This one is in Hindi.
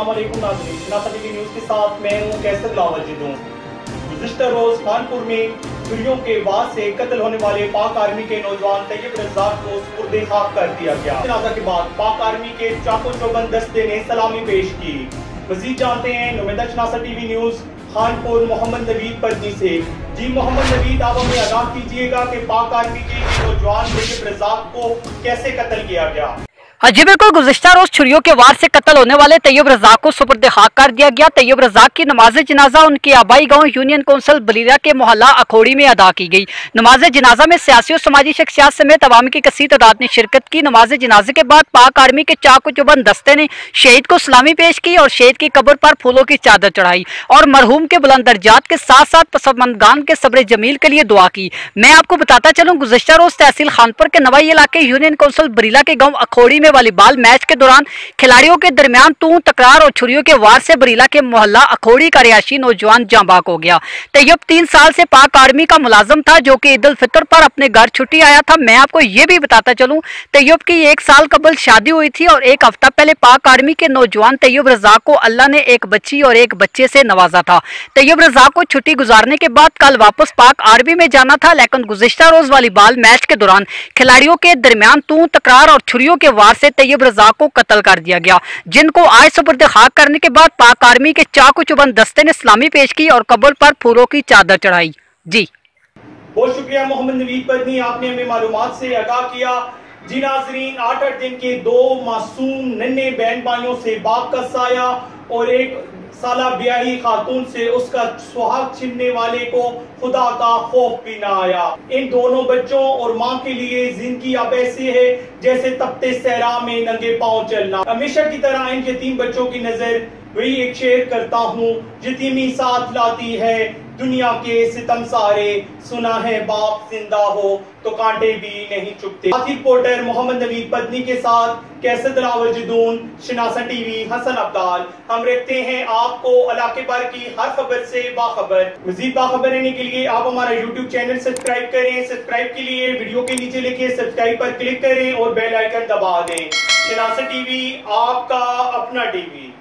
अस्सलाम वालेकुम नाज़रीन, शनासा टीवी न्यूज़ के साथ मैं हूं कैसर लावाजिद। गुज़िश्ता रोज कानपुर में छुरियों के वार से कत्ल होने वाले पाक आर्मी के नौजवान तैयब रज़ाक को सुपुर्द खाक कर दिया गया। जनाजा के बाद पाक आर्मी के चाको चौबंद दस्ते ने सलामी पेश की। मज़ीद जानते हैं नुमाइंदा शनासा टीवी न्यूज़ खानपुर मोहम्मद नवीद पदनी से। जी मोहम्मद नवीद, आप हमें आगाह कीजिएगा कि पाक आर्मी के नौजवान तैयब रज़ाक को कैसे कत्ल किया गया। हाँ जी बिल्कुल, गुज़िश्ता रोज छुरियों के वार से कत्ल होने वाले तैयब रज़ाक को सुपुर्द खाक कर दिया गया। तैयब रज़ाक की नमाज जनाजा उनके आबाई गांव यूनियन कौंसिल बलीरा के मोहल्ला अखोड़ी में अदा की गई। नमाज जनाजा में सियासी और समाजी शख्सियात समेत अवाम की कसीर तादाद ने शिरकत की। नमाज जनाजे के बाद पाक आर्मी के चाको चौबंद दस्ते ने शहीद को सलामी पेश की और शहीद की कब्र पर फूलों की चादर चढ़ाई और मरहूम के बुलंद दर्जात के साथ साथ पसमंदगान के सब्र जमील के लिए दुआ की। मैं आपको बताता चलूँ, गुज़िश्ता रोज तहसील खानपुर के नवाई इलाके यूनियन कौंसिल बलीरा के गाँव अखोड़ी में वॉलीबॉल मैच के दौरान खिलाड़ियों के दरमियान तू तकरार और छुरियों के वार से बरीला के मोहल्ला अखोड़ी का रिहायशी नौजवान जाँ बाक हो गया। तैयब 3 साल से पाक आर्मी का मुलाजम था, जो कि ईद उल फितर पर अपने घर छुट्टी आया था। मैं आपको ये भी बताता चलूं, तैयब की 1 साल कबल शादी हुई थी और 1 हफ्ता पहले पाक आर्मी के नौजवान तैयब रज़ाक को अल्लाह ने एक बच्ची और एक बच्चे से नवाजा था। तैयब रज़ाक को छुट्टी गुजारने के बाद कल वापस पाक आर्मी में जाना था, लेकिन गुज़िश्ता रोज वॉलीबॉल मैच के दौरान खिलाड़ियों के दरमियान तू तकरार और छुरियों के वार से तैयब रज़ाक को कत्ल कर दिया गया, जिनको आज सुपुर्द खाक करने के बाद पाक आर्मी के चाकू चौबंद दस्ते ने सलामी पेश की और कब्र पर फूलों की चादर चढ़ाई। जी बहुत शुक्रिया मोहम्मद नवीद पदनी, आपने हमें मालूमात से आगाह किया। जी नाजरीन, 8-8 दिन के 2 मासूम नन्हे बहन भाइयों से बाप का साया और 1 साला ब्याही खातून से उसका सुहाग छीनने वाले को खुदा का खौफ भी ना आया। इन दोनों बच्चों और माँ के लिए जिंदगी अब ऐसी है जैसे तपते सहरा में नंगे पांव चलना। हमेशा की तरह इन यतीम बच्चों की नजर वही एक शेर करता हूँ, यतीमी साथ लाती है दुनिया के सितम सारे, सुना है बाप जिंदा हो तो कांटे भी नहीं चुभते। साथी रिपोर्टर मोहम्मद नवीद पदनी के साथ कैसर लावाजिदून, शनासा टीवी, हसन अब्दाल। हम रखते हैं आपको इलाके भर की हर खबर से बाखबर। मजीद बाखबर रहने के लिए आप हमारा यूट्यूब चैनल सब्सक्राइब करें। सब्सक्राइब के लिए वीडियो के नीचे लिखे सब्सक्राइब पर क्लिक करें और बेल आइकन दबा दें। शनासा टीवी, आपका अपना टीवी।